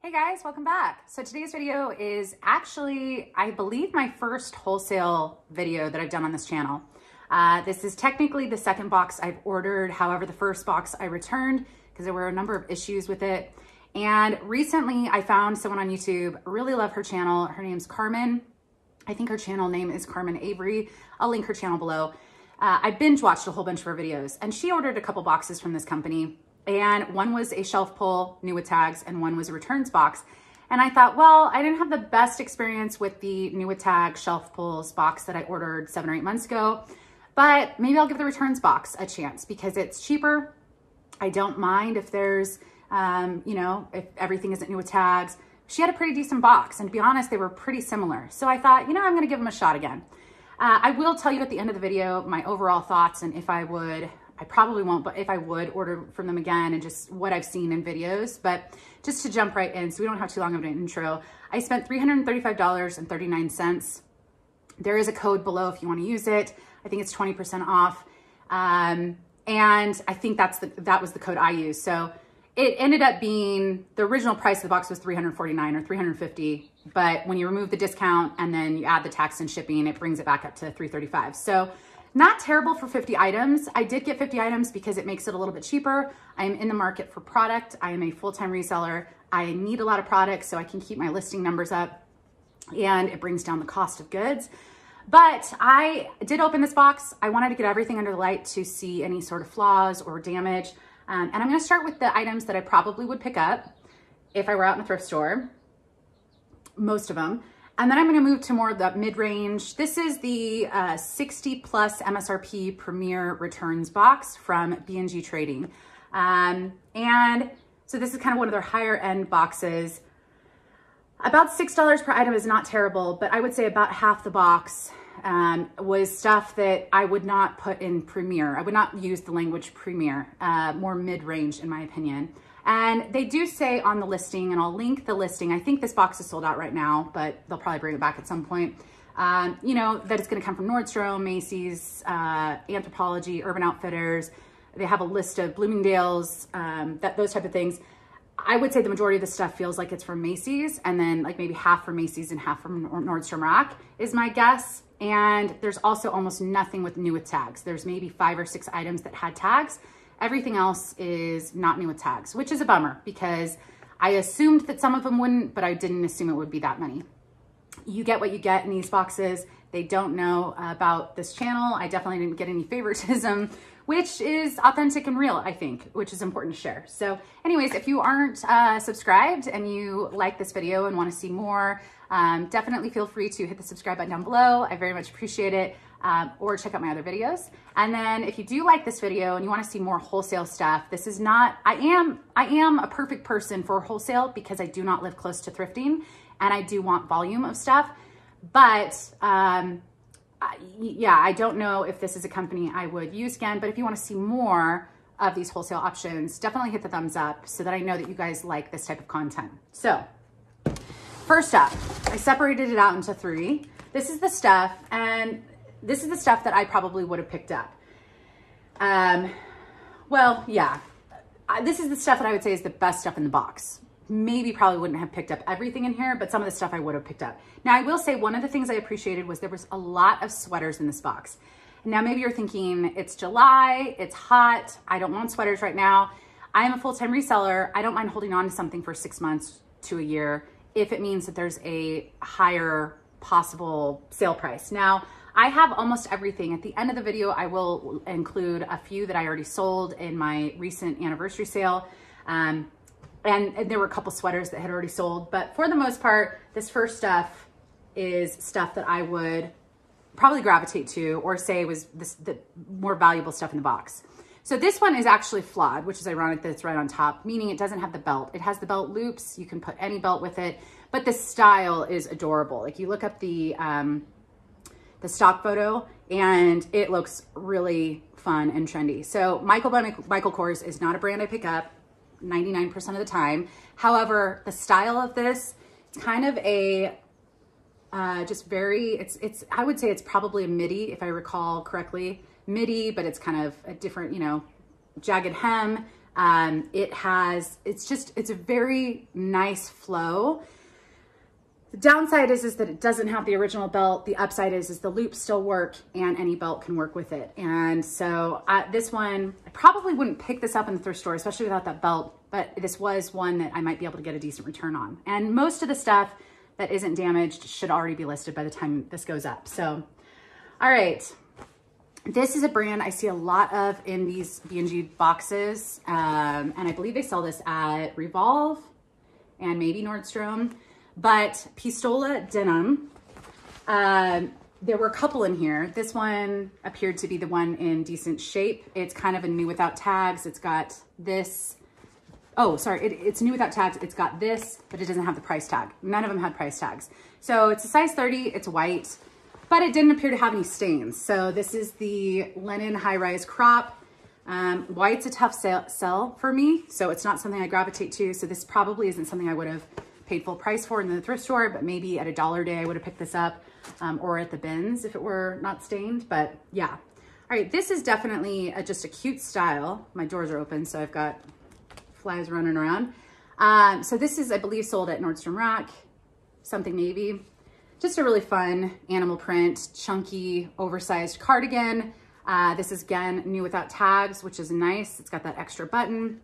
Hey guys, welcome back. So today's video is actually, I believe, my first wholesale video that I've done on this channel. This is technically the second box I've ordered. However, the first box I returned because there were a number of issues with it. And recently I found someone on YouTube, really love her channel. Her name's Carmen. I think her channel name is Carmen Avery. I'll link her channel below. I binge watched a whole bunch of her videos and she ordered a couple boxes from this company. And one was a shelf pull, new with tags, and one was a returns box. And I thought, well, I didn't have the best experience with the new with tag shelf pulls box that I ordered 7 or 8 months ago, but maybe I'll give the returns box a chance because it's cheaper. I don't mind if there's, if everything isn't new with tags. She had a pretty decent box, and to be honest, they were pretty similar. So I thought, I'm gonna give them a shot again. I will tell you at the end of the video my overall thoughts and if I would, I probably won't, but if I would order from them again and just what I've seen in videos. But just to jump right in, so we don't have too long of an intro, I spent $335.39. There is a code below if you want to use it. I think it's 20% off. And I think that was the code I used. So it ended up being, the original price of the box was $349 or $350. But when you remove the discount and then you add the tax and shipping, it brings it back up to $335. So not terrible for 50 items. I did get 50 items because it makes it a little bit cheaper. I am in the market for product. I am a full-time reseller. I need a lot of products so I can keep my listing numbers up and it brings down the cost of goods. But I did open this box. I wanted to get everything under the light to see any sort of flaws or damage. And I'm gonna start with the items that I probably would pick up if I were out in a thrift store, most of them. And then I'm gonna move to more of the mid-range. This is the 60 plus MSRP Premier Returns box from B&G Trading. And so this is kind of one of their higher end boxes. About $6 per item is not terrible, but I would say about half the box was stuff that I would not put in Premier. I would not use the language Premier, more mid-range in my opinion. And they do say on the listing, and I'll link the listing, I think this box is sold out right now, but they'll probably bring it back at some point, that it's gonna come from Nordstrom, Macy's, Anthropologie, Urban Outfitters. They have a list of Bloomingdale's, those type of things. I would say the majority of the stuff feels like it's from Macy's, and then like maybe half from Macy's and half from Nordstrom Rack is my guess. And there's also almost nothing with new with tags. There's maybe 5 or 6 items that had tags. Everything else is not new with tags, which is a bummer because I assumed that some of them wouldn't, but I didn't assume it would be that many. You get what you get in these boxes. They don't know about this channel. I definitely didn't get any favoritism, which is authentic and real, I think, which is important to share. So anyways, if you aren't subscribed and you like this video and want to see more, definitely feel free to hit the subscribe button down below. I very much appreciate it. Or check out my other videos. And then if you do like this video and you want to see more wholesale stuff, this is not, I am a perfect person for wholesale because I do not live close to thrifting and I do want volume of stuff. But yeah, I don't know if this is a company I would use again, but if you want to see more of these wholesale options, definitely hit the thumbs up so that I know that you guys like this type of content. So first up, I separated it out into 3. This is the stuff, and this is the stuff that I probably would have picked up. Well, yeah, this is the stuff that I would say is the best stuff in the box. Maybe probably wouldn't have picked up everything in here, but some of the stuff I would have picked up. Now, I will say one of the things I appreciated was there was a lot of sweaters in this box. Now, maybe you're thinking it's July, it's hot, I don't want sweaters right now. I am a full-time reseller. I don't mind holding on to something for 6 months to a year if it means that there's a higher possible sale price. Now, I have almost everything. At the end of the video, I will include a few that I already sold in my recent anniversary sale. And there were a couple sweaters that had already sold, but for the most part, this first stuff is stuff that I would probably gravitate to or say was the more valuable stuff in the box. So this one is actually flawed, which is ironic that it's right on top, meaning it doesn't have the belt. It has the belt loops. You can put any belt with it, but the style is adorable. Like you look up the stock photo and it looks really fun and trendy. So Michael by Michael Kors is not a brand I pick up 99% of the time. However, the style of this, it's kind of a just very, I would say it's probably a midi if I recall correctly. Midi, but it's kind of a different, jagged hem. It's a very nice flow. The downside is that it doesn't have the original belt. The upside is the loops still work and any belt can work with it. And so this one, I probably wouldn't pick this up in the thrift store, especially without that belt, but this was one that I might be able to get a decent return on. And most of the stuff that isn't damaged should already be listed by the time this goes up. So, all right. This is a brand I see a lot of in these B&G boxes. And I believe they sell this at Revolve and maybe Nordstrom. But Pistola Denim, there were a couple in here. This one appeared to be the one in decent shape. It's kind of a new without tags. It's got this, oh, sorry, it's new without tags. It's got this, but it doesn't have the price tag. None of them had price tags. So it's a size 30, it's white, but it didn't appear to have any stains. So this is the Lenin high-rise crop. White's a tough sell for me, so it's not something I gravitate to. So this probably isn't something I would have paid full price for in the thrift store, but maybe at a dollar day I would have picked this up, or at the bins if it were not stained. But yeah. All right, this is definitely just a cute style. My doors are open, so I've got flies running around. So this is, I believe, sold at Nordstrom Rack, something navy. Just a really fun animal print, chunky, oversized cardigan. This is, again, new without tags, which is nice. It's got that extra button,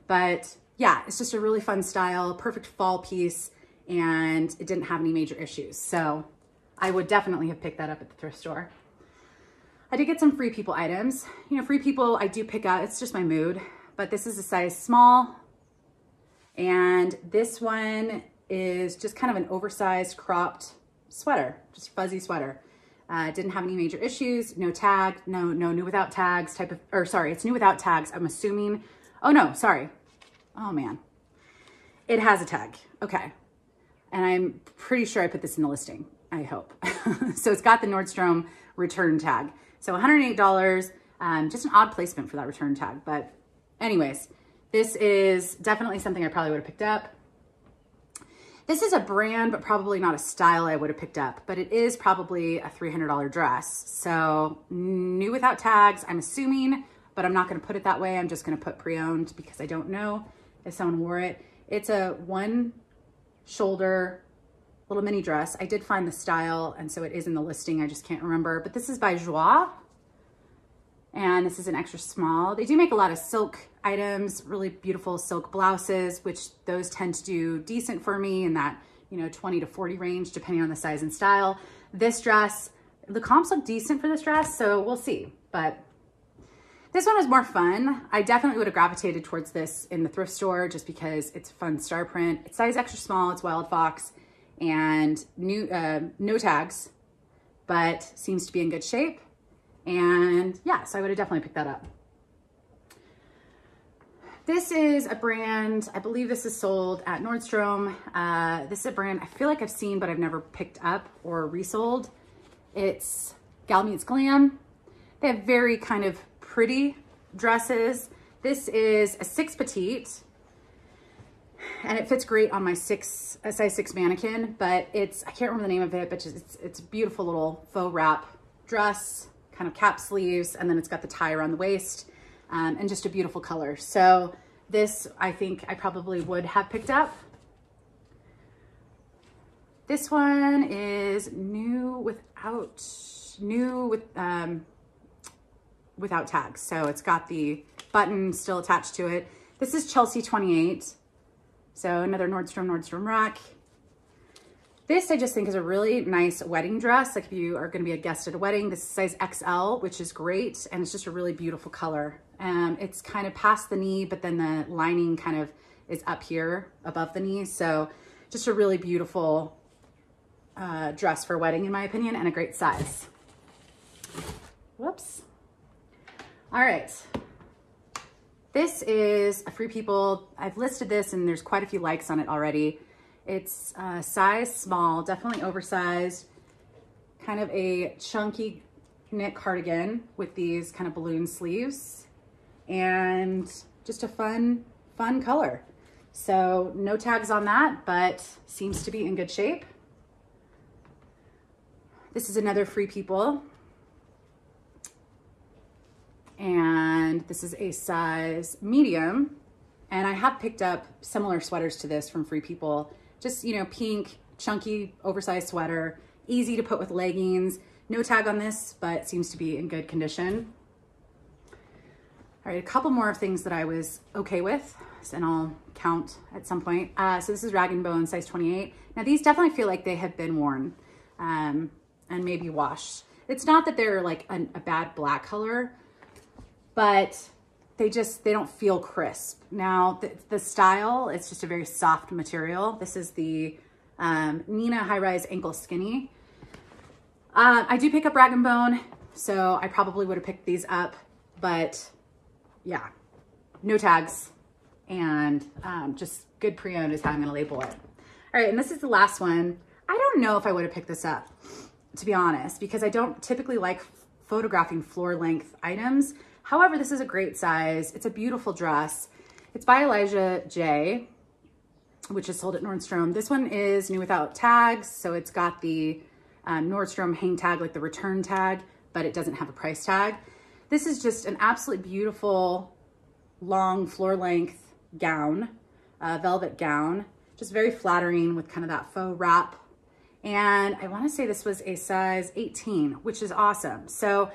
but yeah, it's just a really fun style, perfect fall piece, and it didn't have any major issues. So I would definitely have picked that up at the thrift store. I did get some Free People items. You know, Free People I do pick up, it's just my mood, but this is a size small. And this one is just kind of an oversized cropped sweater, just fuzzy sweater. Didn't have any major issues, no tag, no new without tags type of, or sorry, it's new without tags, I'm assuming. Oh no, sorry. Oh man, it has a tag. Okay. And I'm pretty sure I put this in the listing, I hope. So it's got the Nordstrom return tag. So $108, just an odd placement for that return tag. But anyways, this is definitely something I probably would have picked up. This is a brand, but probably not a style I would have picked up, but it is probably a $300 dress. So new without tags, I'm assuming, but I'm not gonna put it that way. I'm just gonna put pre-owned because I don't know if someone wore it. It's a one shoulder little mini dress. I did find the style, and so it is in the listing. I just can't remember, but this is by Joie, and this is an extra small. They do make a lot of silk items, really beautiful silk blouses, which those tend to do decent for me in that, you know, 20 to 40 range, depending on the size and style. This dress, the comps look decent for this dress, so we'll see, but this one was more fun. I definitely would have gravitated towards this in the thrift store just because it's a fun star print. It's size extra small, it's Wild Fox, and new, no tags, but seems to be in good shape. And yeah, so I would have definitely picked that up. This is a brand, I believe this is sold at Nordstrom. This is a brand I feel like I've seen, but I've never picked up or resold. It's Gal Meets Glam. They have very kind of pretty dresses. This is a 6 petite, and it fits great on my size 6 mannequin, but it's, I can't remember the name of it, but just, it's a beautiful little faux wrap dress, kind of cap sleeves, and then it's got the tie around the waist, and just a beautiful color. So this, I think I probably would have picked up. This one is without tags. So it's got the button still attached to it. This is Chelsea 28. So another Nordstrom Rack. This I just think is a really nice wedding dress. Like if you are gonna be a guest at a wedding, this is size XL, which is great. And it's just a really beautiful color. It's kind of past the knee, but then the lining kind of is up here above the knee. So just a really beautiful dress for a wedding in my opinion, and a great size. Whoops. All right. This is a Free People. I've listed this and there's quite a few likes on it already. It's size small, definitely oversized, kind of a chunky knit cardigan with these kind of balloon sleeves, and just a fun color. So no tags on that, but seems to be in good shape. This is another Free People. and this is a size medium. And I have picked up similar sweaters to this from Free People. Just, you know, pink, chunky, oversized sweater, easy to put with leggings. No tag on this, but seems to be in good condition. All right, a couple more things that I was okay with, and I'll count at some point. So this is Rag & Bone, size 28. Now these definitely feel like they have been worn and maybe washed. It's not that they're like a bad black color, but they don't feel crisp. Now the style, it's just a very soft material. This is the Nina High Rise Ankle Skinny. I do pick up Rag & Bone, so I probably would have picked these up, but yeah, no tags, and just good pre-owned is how I'm gonna label it. All right, and this is the last one. I don't know if I would have picked this up, to be honest, because I don't typically like photographing floor length items. However, this is a great size. It's a beautiful dress. It's by Elijah J, which is sold at Nordstrom. This one is new without tags, so it's got the Nordstrom hang tag, like the return tag, but it doesn't have a price tag. This is just an absolutely beautiful, long floor length gown, velvet gown, just very flattering with kind of that faux wrap. And I wanna say this was a size 18, which is awesome. So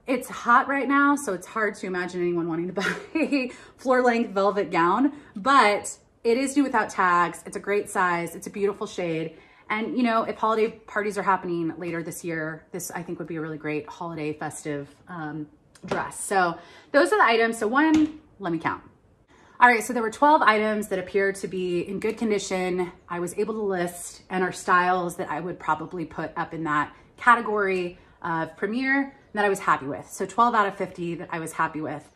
it's hot right now, so it's hard to imagine anyone wanting to buy a floor length velvet gown, but it is new without tags. It's a great size. It's a beautiful shade. And you know, if holiday parties are happening later this year, this I think would be a really great holiday festive dress. So those are the items. So one, let me count. All right, so there were 12 items that appeared to be in good condition. I was able to list and are styles that I would probably put up in that category of premier that I was happy with. So 12 out of 50 that I was happy with.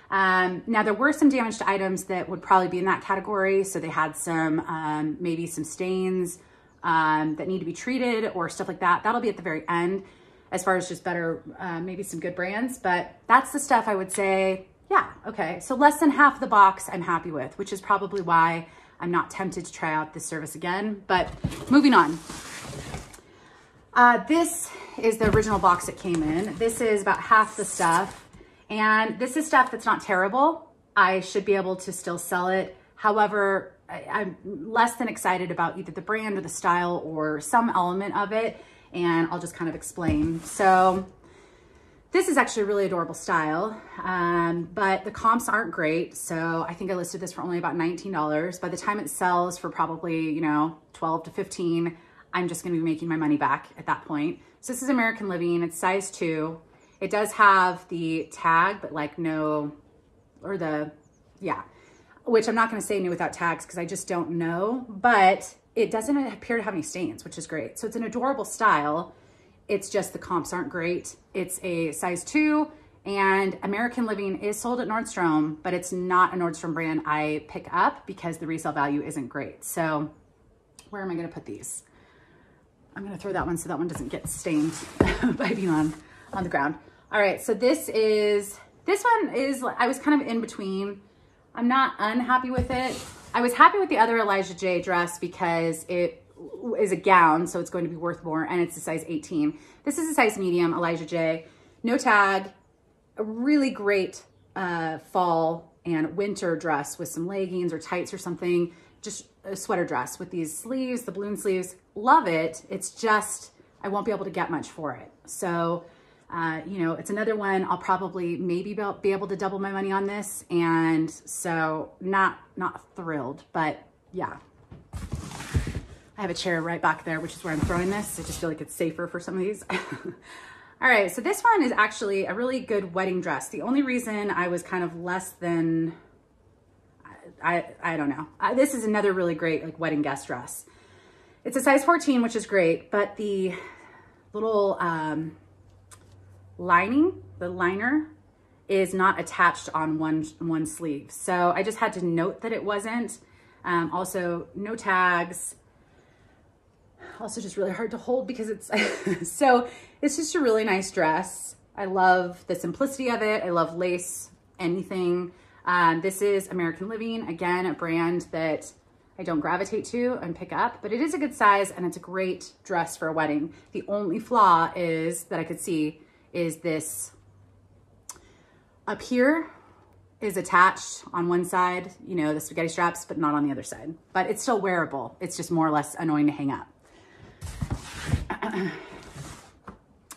Now there were some damaged items that would probably be in that category. So they had some, maybe some stains that need to be treated or stuff like that. That'll be at the very end as far as just better, maybe some good brands, but that's the stuff I would say, yeah, okay. So less than half the box I'm happy with, which is probably why I'm not tempted to try out this service again, but moving on. This is the original box it came in. This is about half the stuff, and this is stuff that's not terrible. I should be able to still sell it. However, I'm less than excited about either the brand or the style or some element of it, and I'll just kind of explain. So this is actually a really adorable style, but the comps aren't great. So I think I listed this for only about $19. By the time it sells for probably, you know, 12 to 15, I'm just gonna be making my money back at that point. So this is American Living, it's size 2. It does have the tag, but like no, or the, yeah, which I'm not gonna say new without tags because I just don't know, but it doesn't appear to have any stains, which is great. So it's an adorable style. It's just the comps aren't great. It's a size 2, and American Living is sold at Nordstrom, but it's not a Nordstrom brand I pick up because the resale value isn't great. So where am I gonna put these? I'm gonna throw that one so that one doesn't get stained by being on the ground. All right, so this one is, I was kind of in between. I'm not unhappy with it. I was happy with the other Elijah J dress because it is a gown, so it's going to be worth more, and it's a size 18. This is a size medium, Elijah J. No tag, a really great fall and winter dress with some leggings or tights or something, just a sweater dress with these sleeves, the balloon sleeves. Love it. It's just, I won't be able to get much for it. So, you know, it's another one I'll probably maybe be able to double my money on this, and so not thrilled, but yeah. I have a chair right back there, which is where I'm throwing this. I just feel like it's safer for some of these. All right, so this one is actually a really good wedding dress. The only reason I was kind of less than, I don't know. This is another really great like wedding guest dress. It's a size 14, which is great, but the little lining, the liner is not attached on one sleeve. So I just had to note that it wasn't. Also, no tags. Also just really hard to hold because it's, so it's just a really nice dress. I love the simplicity of it. I love lace, anything. This is American Living, again, a brand that I don't gravitate to and pick up, but it is a good size and it's a great dress for a wedding. The only flaw is that I could see is this up here is attached on one side, you know, the spaghetti straps, but not on the other side. But it's still wearable. It's just more or less annoying to hang up.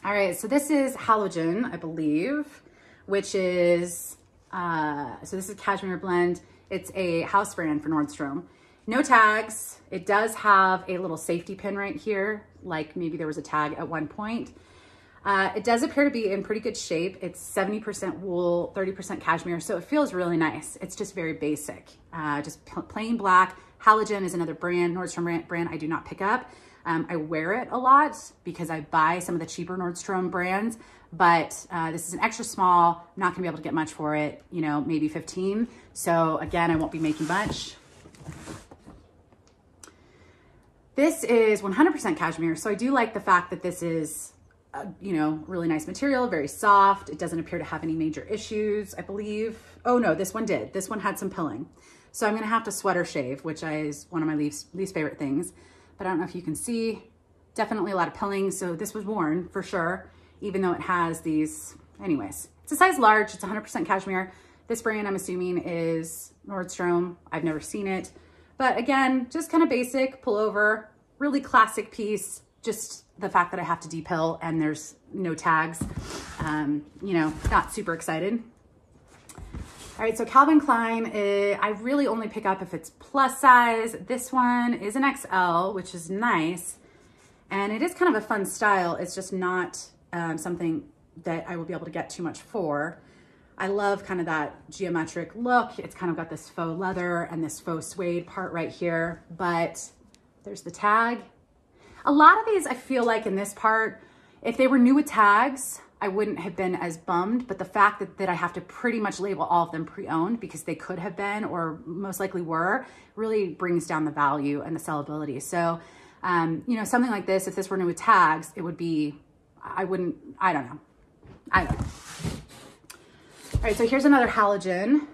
All right, so this is Halogen, I believe, which is, so this is Cashmere Blend. It's a house brand for Nordstrom. No tags. It does have a little safety pin right here, like maybe there was a tag at one point. It does appear to be in pretty good shape. It's 70% wool, 30% cashmere, so it feels really nice. It's just very basic, just plain black. Halogen is another brand, Nordstrom brand I do not pick up. I wear it a lot because I buy some of the cheaper Nordstrom brands, but this is an extra small. I'm not gonna be able to get much for it, you know, maybe 15. So again, I won't be making much. This is 100% cashmere, so I do like the fact that this is, you know, really nice material, very soft. It doesn't appear to have any major issues, I believe. Oh no, this one did. This one had some pilling. So I'm gonna have to sweater shave, which is one of my least favorite things. But I don't know if you can see, definitely a lot of pilling. So this was worn for sure, even though it has these, anyways. It's a size large, it's 100% cashmere. This brand I'm assuming is Nordstrom. I've never seen it. But again, just kind of basic pullover, really classic piece. Just the fact that I have to depill and there's no tags, you know, not super excited. All right, so Calvin Klein, I really only pick up if it's plus size. This one is an XL, which is nice. And it is kind of a fun style. It's just not something that I will be able to get too much for. I love kind of that geometric look. It's kind of got this faux leather and this faux suede part right here, but there's the tag. A lot of these, I feel like in this part, if they were new with tags, I wouldn't have been as bummed, but the fact that I have to pretty much label all of them pre-owned because they could have been or most likely were, really brings down the value and the sellability. So, you know, something like this, if this were new with tags, it would be, I don't know. All right, so here's another Halogen.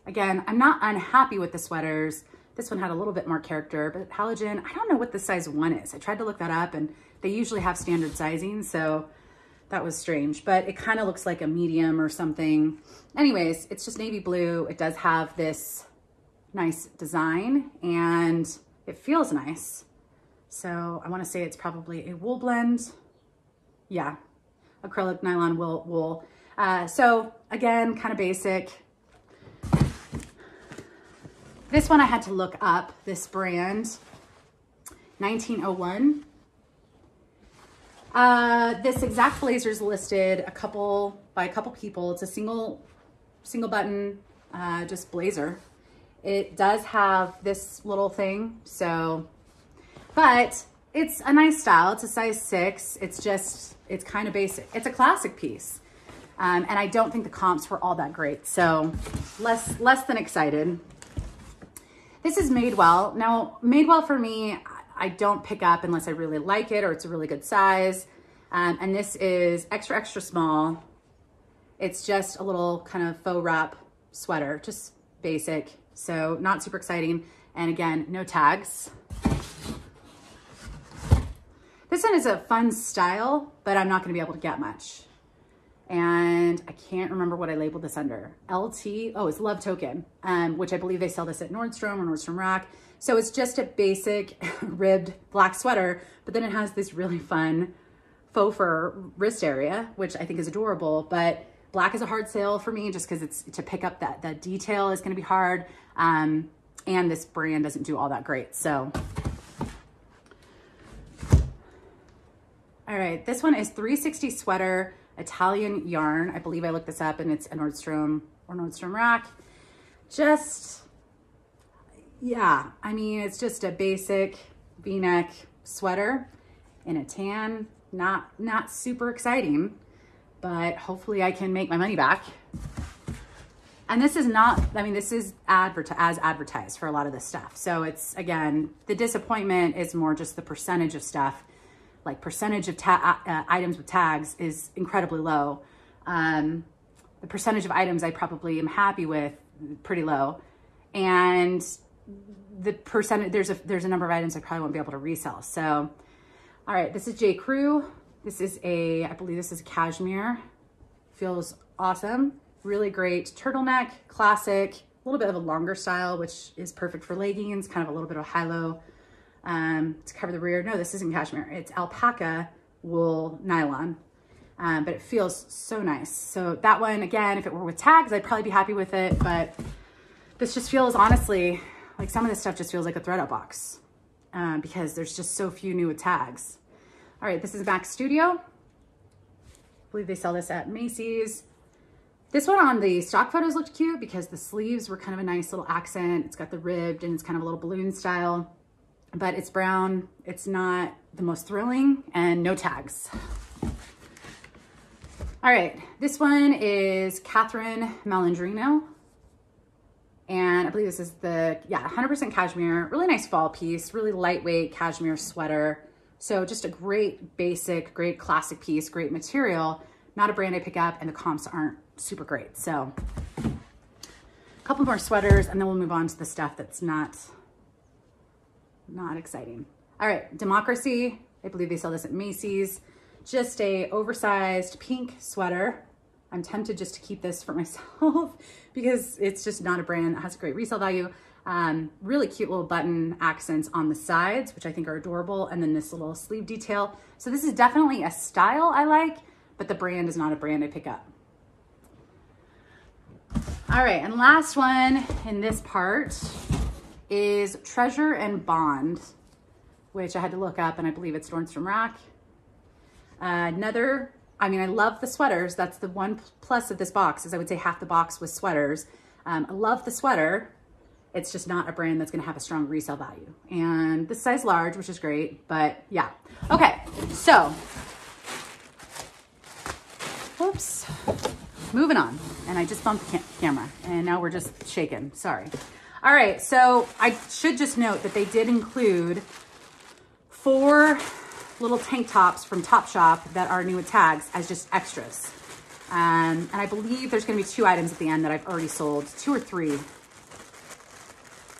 Again, I'm not unhappy with the sweaters. This one had a little bit more character, but Halogen, I don't know what the size 1 is. I tried to look that up and they usually have standard sizing, so that was strange, but it kind of looks like a medium or something. Anyways, it's just navy blue. It does have this nice design and it feels nice. So I want to say it's probably a wool blend. Yeah, acrylic nylon wool. So again, kind of basic. This one I had to look up, this brand, 1901. This exact blazer is listed by a couple people. It's a single button, just blazer. It does have this little thing, so, but it's a nice style. It's a size 6. It's kind of basic. It's a classic piece. And I don't think the comps were all that great. So less than excited. This is Madewell. Now, Madewell for me, I don't pick up unless I really like it or it's a really good size. And this is extra, extra small. It's just a little kind of faux wrap sweater, just basic. So not super exciting. And again, no tags. This one is a fun style, but I'm not gonna be able to get much. And I can't remember what I labeled this under. LT, oh, it's Love Token, which I believe they sell this at Nordstrom or Nordstrom Rack. So it's just a basic ribbed black sweater, but then it has this really fun faux fur wrist area, which I think is adorable, but black is a hard sale for me just because it's to pick up that detail is gonna be hard. And this brand doesn't do all that great, so. All right, this one is 360 sweater, Italian yarn. I believe I looked this up and it's a Nordstrom or Nordstrom Rack. Just, yeah, I mean, it's just a basic V-neck sweater in a tan. Not super exciting, but hopefully I can make my money back. And this is not, I mean, this is as advertised for a lot of this stuff. So it's, again, the disappointment is more just the percentage of stuff. Like percentage of items with tags is incredibly low. The percentage of items I probably am happy with, pretty low. And the percentage, there's a number of items I probably won't be able to resell. So, all right, this is J. Crew. This is I believe this is a cashmere. Feels awesome. Really great turtleneck, classic, a little bit of a longer style, which is perfect for leggings, kind of a little bit of high-low to cover the rear. No, this isn't cashmere. It's alpaca wool nylon, but it feels so nice. So that one, again, if it were with tags, I'd probably be happy with it, but this just feels, honestly, like some of this stuff just feels like a thread up box because there's just so few new with tags. All right, this is Mac Studio. I believe they sell this at Macy's. This one on the stock photos looked cute because the sleeves were kind of a nice little accent. It's got the ribbed and it's kind of a little balloon style, but it's brown. It's not the most thrilling and no tags. All right, this one is Catherine Malandrino. And I believe this is the, 100% cashmere, really nice fall piece, really lightweight cashmere sweater. So just a great basic, great classic piece, great material, not a brand I pick up, and the comps aren't super great. So a couple more sweaters and then we'll move on to the stuff that's not exciting. All right, Democracy. I believe they sell this at Macy's. Just a oversized pink sweater. I'm tempted just to keep this for myself because it's just not a brand that has a great resale value. Really cute little button accents on the sides, which I think are adorable. And then this little sleeve detail. So this is definitely a style I like, but the brand is not a brand I pick up. All right, and last one in this part is Treasure and Bond, which I had to look up and I believe it's Nordstrom Rack. I love the sweaters. That's the one plus of this box is I would say half the box was sweaters. I love the sweater. It's just not a brand that's gonna have a strong resale value. And this size large, which is great, but yeah. Okay, so, whoops, moving on. And I just bumped the camera and now we're just shaking, sorry. All right, so I should just note that they did include 4 little tank tops from Topshop that are new with tags as just extras. And I believe there's gonna be 2 items at the end that I've already sold, 2 or 3,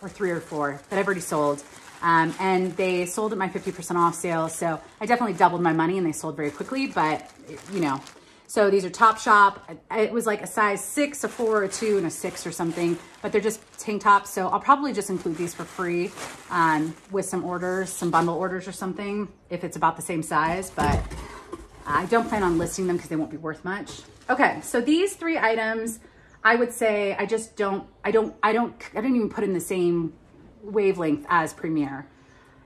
or 3 or 4 that I've already sold. And they sold at my 50% off sale. So I definitely doubled my money and they sold very quickly, but you know. So these are Topshop. It was like a size 6, a 4, a 2, and a 6 or something, but they're just tank tops. So I'll probably just include these for free with some orders, some bundle orders or something, if it's about the same size, but I don't plan on listing them because they won't be worth much. Okay, so these 3 items, I would say I don't even put in the same wavelength as Premier.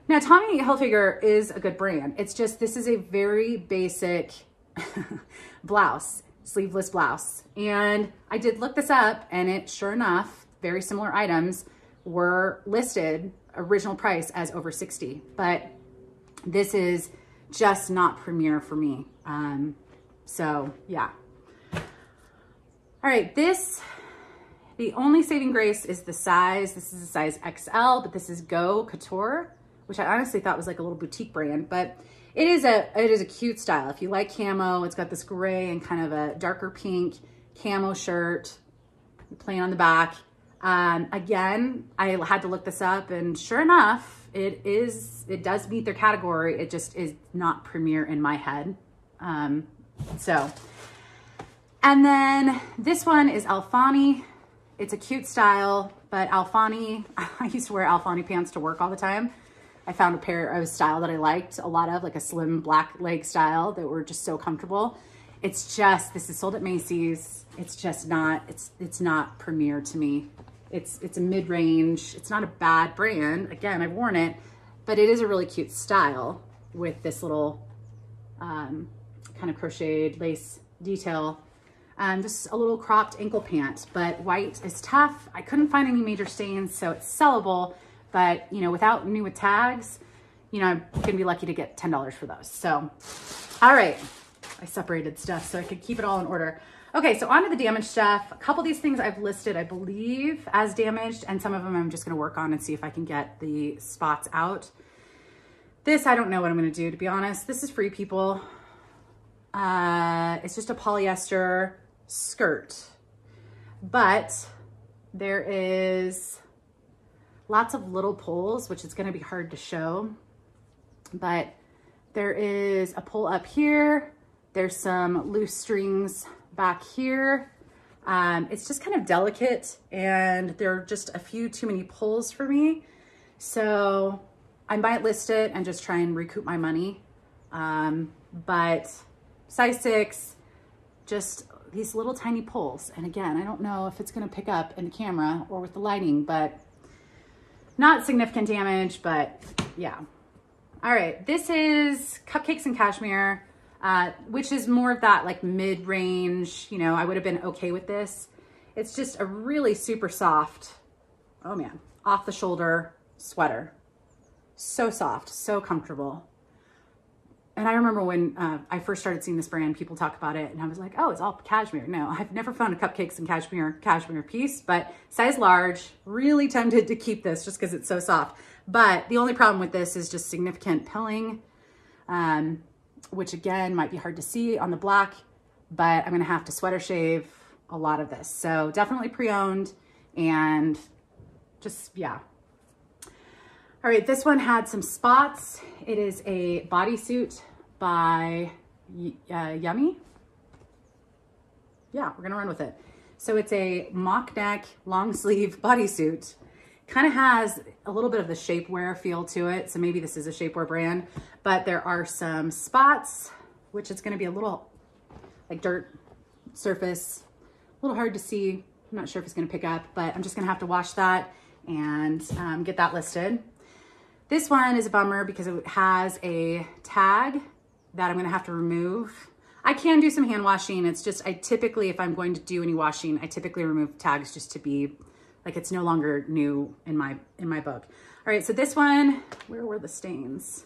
Now, Tommy Hilfiger is a good brand. It's just, this is a very basic blouse, sleeveless blouse. And I did look this up and it, sure enough, very similar items were listed original price as over 60, but this is just not Premier for me. So yeah. All right, the only saving grace is the size. This is a size XL, but this is Go Couture, which I honestly thought was like a little boutique brand, but it is a cute style. If you like camo, it's got this gray and kind of a darker pink camo shirt, plain on the back. Again, I had to look this up and sure enough, it does meet their category. It just is not Premier in my head. And then this one is Alfani. It's a cute style, but Alfani, I used to wear Alfani pants to work all the time. I found a pair of style that I liked a lot of, like a slim black leg style that were just so comfortable. It's just, this is sold at Macy's. It's just not, it's not Premier to me. It's a mid-range. It's not a bad brand. Again, I've worn it, but it is a really cute style with this little kind of crocheted lace detail. Just a little cropped ankle pant, but white is tough. I couldn't find any major stains, so it's sellable. But, you know, without new with tags, you know, I'm gonna be lucky to get $10 for those. So, all right, I separated stuff so I could keep it all in order. Okay, so on to the damaged stuff. A couple of these things I've listed, I believe, as damaged, and some of them I'm just gonna work on and see if I can get the spots out. This, I don't know what I'm gonna do, to be honest. This is Free People. It's just a polyester skirt, but there is lots of little pulls, which is going to be hard to show, but there is a pull up here. There's some loose strings back here. It's just kind of delicate and there are just a few too many pulls for me. So I might list it and just try and recoup my money. But size 6, just these little tiny pulls. And again, I don't know if it's gonna pick up in the camera or with the lighting, but not significant damage, but yeah. All right, this is Cupcakes and Cashmere, which is more of that like mid-range, you know, I would have been okay with this. It's just a really super soft, oh man, off the shoulder sweater. So soft, so comfortable. And I remember when I first started seeing this brand, people talk about it and I was like, oh, it's all cashmere. No, I've never found a Cupcakes and Cashmere piece, but size large, really tempted to keep this just because it's so soft. But the only problem with this is just significant pilling, which again, might be hard to see on the black, but I'm gonna have to sweater shave a lot of this. So definitely pre-owned and just, yeah. All right, this one had some spots. It is a bodysuit by Yummy. Yeah, we're gonna run with it. So it's a mock neck, long sleeve bodysuit. Kind of has a little bit of the shapewear feel to it. So maybe this is a shapewear brand, but there are some spots, which is gonna be a little like dirt surface, a little hard to see. I'm not sure if it's gonna pick up, but I'm just gonna have to wash that and get that listed. This one is a bummer because it has a tag that I'm gonna have to remove. I can do some hand washing. It's just, I typically, if I'm going to do any washing, I typically remove tags just to be, like it's no longer new in my book. All right, so this one, where were the stains?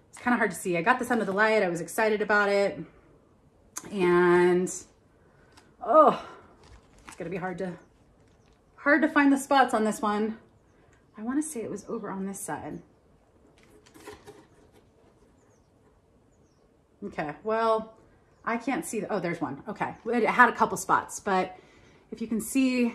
It's kind of hard to see. I got this under the light. I was excited about it. And, oh, it's gonna be hard to find the spots on this one. I want to say it was over on this side. Okay, well, I can't see oh, there's one. Okay, it had a couple spots, but if you can see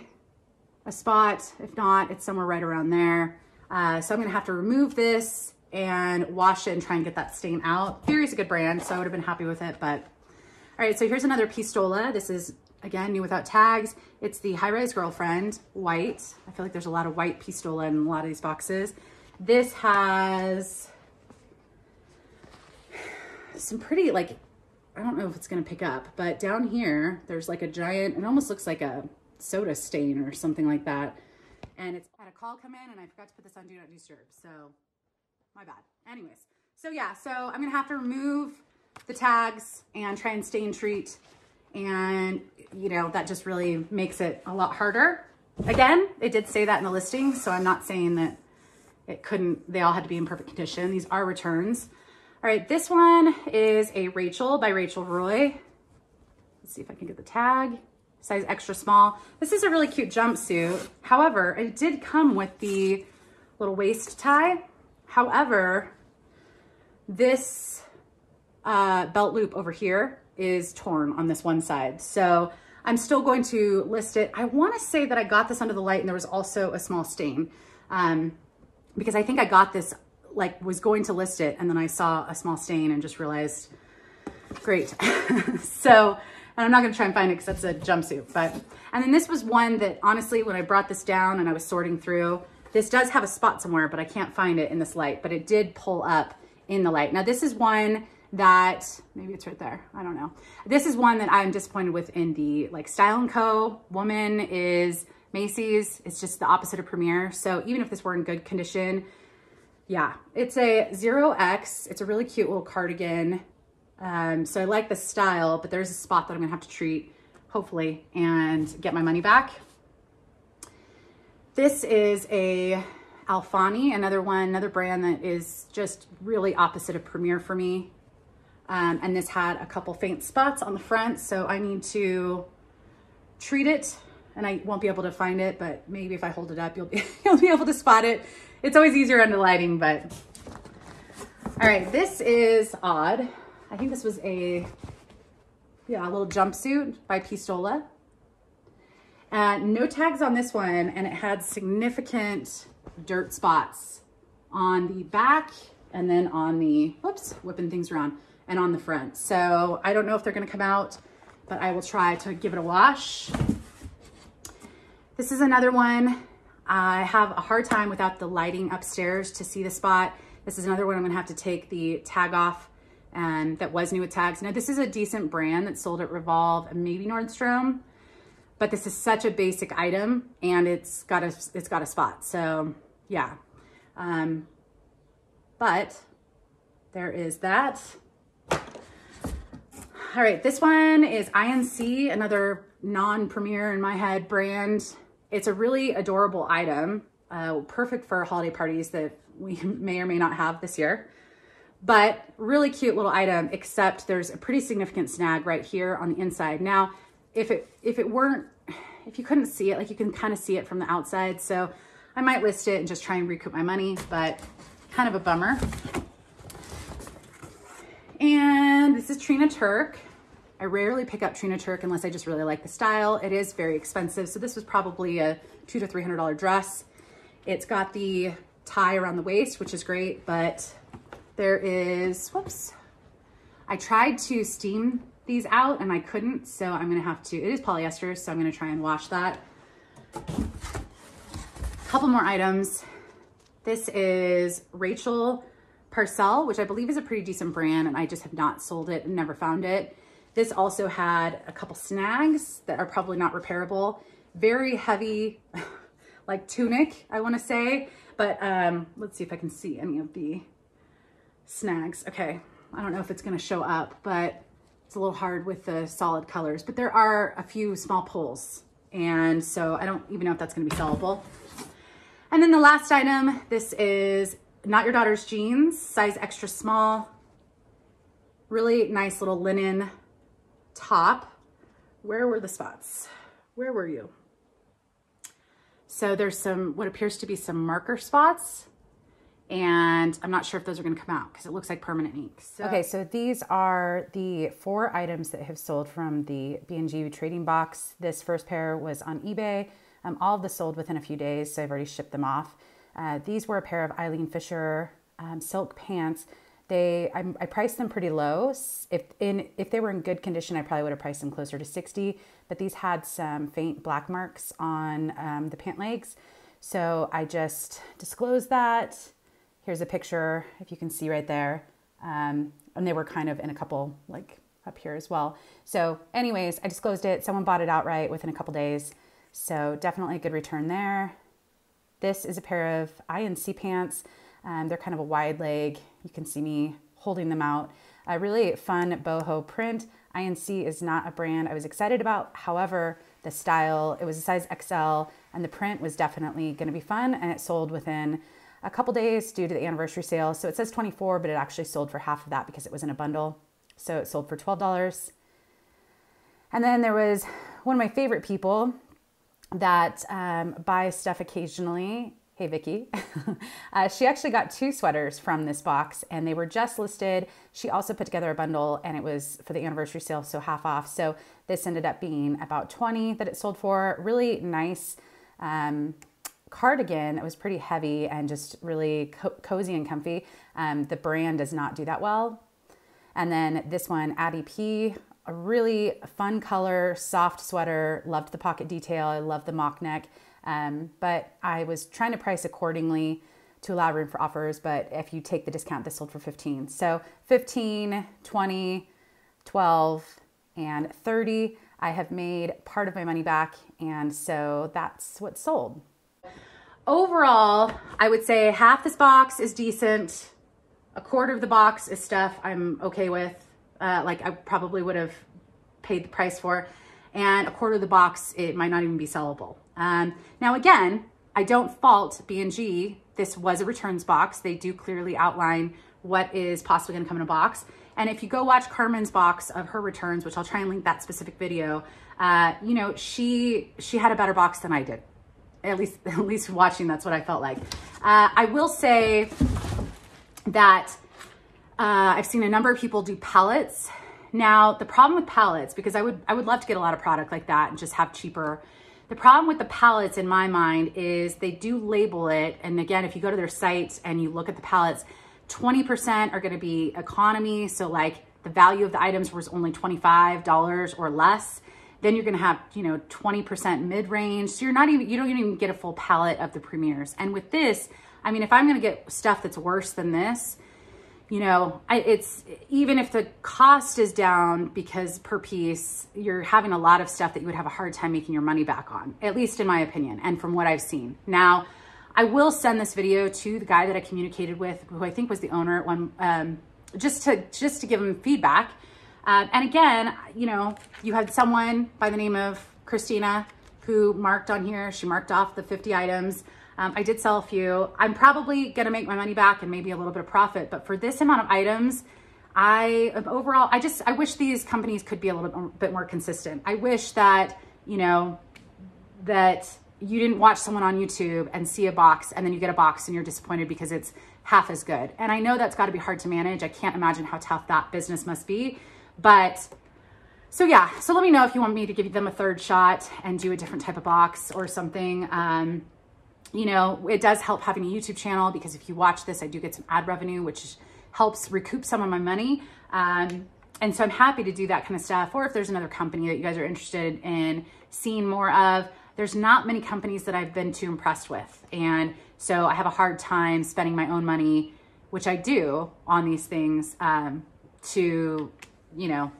a spot, if not, it's somewhere right around there. So I'm gonna have to remove this and wash it and try and get that stain out. Theory's a good brand, so I would have been happy with it, but. All right, so here's another pistola. This is, again, new without tags. It's the High Rise Girlfriend, white. I feel like there's a lot of white pistola in a lot of these boxes. This has some pretty, like, I don't know if it's gonna pick up, but down here, there's like a giant, it almost looks like a soda stain or something like that. And it's had a call come in and I forgot to put this on Do Not Disturb, so my bad. Anyways, so yeah, so I'm gonna have to remove the tags and try and stain treat. And you know, that just really makes it a lot harder. Again, it did say that in the listing, so I'm not saying that it couldn't, they all had to be in perfect condition. These are returns. All right, this one is a Rachel by Rachel Roy. Let's see if I can get the tag. Size extra small. This is a really cute jumpsuit. However, it did come with the little waist tie. However, this belt loop over here is torn on this one side. So I'm still going to list it. I want to say that I got this under the light and there was also a small stain because I think I got this, like was going to list it and then I saw a small stain and just realized, great. So, and I'm not gonna try and find it because that's a jumpsuit, but, and then this was one that honestly, when I brought this down and I was sorting through, this does have a spot somewhere, but I can't find it in this light, but it did pull up in the light. Now this is one that, maybe it's right there, I don't know. This is one that I'm disappointed with in the like Style & Co. Woman is Macy's. It's just the opposite of Premier. So even if this were in good condition, yeah, it's a 0X. It's a really cute little cardigan. So I like the style, but there's a spot that I'm gonna have to treat, hopefully, and get my money back. This is a Alfani, another brand that is just really opposite of Premier for me. And this had a couple faint spots on the front, so I need to treat it, and I won't be able to find it, but maybe if I hold it up, you'll be able to spot it. It's always easier under lighting, but. All right, this is odd. I think this was a little jumpsuit by Pistola. No tags on this one, and it had significant dirt spots on the back and then on the, whoops, whipping things around, and on the front. So I don't know if they're gonna come out but I will try to give it a wash. This is another one. I have a hard time without the lighting upstairs to see the spot. This is another one I'm gonna have to take the tag off, and that was new with tags. Now this is a decent brand that's sold at Revolve and maybe Nordstrom, but this is such a basic item and it's got a spot. So yeah, but there is that. All right, this one is Inc, another non-premier in my head brand. It's a really adorable item, perfect for holiday parties that we may or may not have this year, but really cute little item, except there's a pretty significant snag right here on the inside. Now, if you couldn't see it, like you can kind of see it from the outside, so I might list it and just try and recoup my money, but kind of a bummer. And this is Trina Turk. I rarely pick up Trina Turk unless I just really like the style. It is very expensive. So this was probably a $200 to $300 dress. It's got the tie around the waist, which is great, but there is, whoops. I tried to steam these out and I couldn't, so I'm gonna have to, it is polyester, so I'm gonna try and wash that. Couple more items. This is Rachel Parcell, which I believe is a pretty decent brand, and I just have not sold it and never found it. This also had a couple snags that are probably not repairable. Very heavy, like tunic, I wanna say, but let's see if I can see any of the snags. Okay, I don't know if it's gonna show up, but it's a little hard with the solid colors, but there are a few small pulls, and so I don't even know if that's gonna be sellable. And then the last item, this is Not Your Daughter's Jeans, size extra small. Really nice little linen top. Where were the spots? Where were you? So there's some, what appears to be some marker spots, and I'm not sure if those are gonna come out because it looks like permanent ink. So. Okay, so these are the 4 items that have sold from the B&G trading box. This first pair was on eBay. All of this sold within a few days, so I've already shipped them off. These were a pair of Eileen Fisher silk pants. I priced them pretty low. If they were in good condition, I probably would have priced them closer to 60, but these had some faint black marks on the pant legs. So I just disclosed that. Here's a picture, if you can see right there. And they were kind of in a couple, like up here as well. So anyways, I disclosed it. Someone bought it outright within a couple days. So definitely a good return there. This is a pair of Inc pants. They're kind of a wide leg. You can see me holding them out. A really fun boho print. Inc is not a brand I was excited about. However, the style, it was a size XL, and the print was definitely gonna be fun, and it sold within a couple days due to the anniversary sale. So it says 24, but it actually sold for half of that because it was in a bundle. So it sold for $12. And then there was one of my favorite people that buys stuff occasionally. Hey, Vicky. She actually got 2 sweaters from this box, and they were just listed. She also put together a bundle, and it was for the anniversary sale, so half off. So this ended up being about 20 that it sold for. Really nice cardigan that was pretty heavy and just really cozy and comfy. The brand does not do that well. And then this one, Addie P, a really fun color, soft sweater. Loved the pocket detail. I love the mock neck. But I was trying to price accordingly to allow room for offers. But if you take the discount, this sold for 15. So 15, 20, 12, and 30. I have made part of my money back. And so that's what sold. Overall, I would say half this box is decent. A quarter of the box is stuff I'm okay with. Like I probably would have paid the price for, and a quarter of the box, it might not even be sellable. Now again, I don't fault B&G. This was a returns box. They do clearly outline what is possibly gonna come in a box. And if you go watch Carmen's box of her returns, which I'll try and link that specific video, you know, she had a better box than I did. At least watching, that's what I felt like. I will say that I've seen a number of people do pallets. Now, the problem with pallets, because I would love to get a lot of product like that and just have cheaper. The problem with the pallets in my mind is they do label it. And again, if you go to their site and you look at the pallets, 20% are gonna be economy. So like the value of the items was only $25 or less, then you're gonna have, you know, 20% mid-range. So you don't even get a full palette of the premieres. And with this, I mean, if I'm gonna get stuff that's worse than this, you know, it's even if the cost is down because per piece, you're having a lot of stuff that you would have a hard time making your money back on, at least in my opinion, and from what I've seen. Now, I will send this video to the guy that I communicated with, who I think was the owner at one, just to give him feedback. And again, you know, you had someone by the name of Christina who marked on here. She marked off the 50 items. I did sell a few. I'm probably gonna make my money back and maybe a little bit of profit, but for this amount of items, overall, I wish these companies could be a little bit more consistent. I wish that, you know, that you didn't watch someone on YouTube and see a box and then you get a box and you're disappointed because it's half as good. And I know that's gotta be hard to manage. I can't imagine how tough that business must be, but so yeah, so let me know if you want me to give them a third shot and do a different type of box or something. You know, it does help having a YouTube channel because if you watch this, I do get some ad revenue, which helps recoup some of my money. And so I'm happy to do that kind of stuff. Or if there's another company that you guys are interested in seeing more of, there's not many companies that I've been too impressed with. And so I have a hard time spending my own money, which I do on these things, to, you know,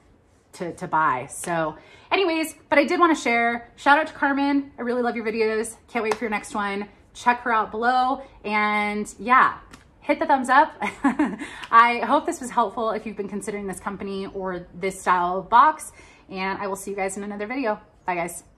to buy. So anyways, but I did want to share, shout out to Carmen. I really love your videos. Can't wait for your next one. Check her out below. And yeah, hit the thumbs up. I hope this was helpful if you've been considering this company or this style of box. And I will see you guys in another video. Bye guys.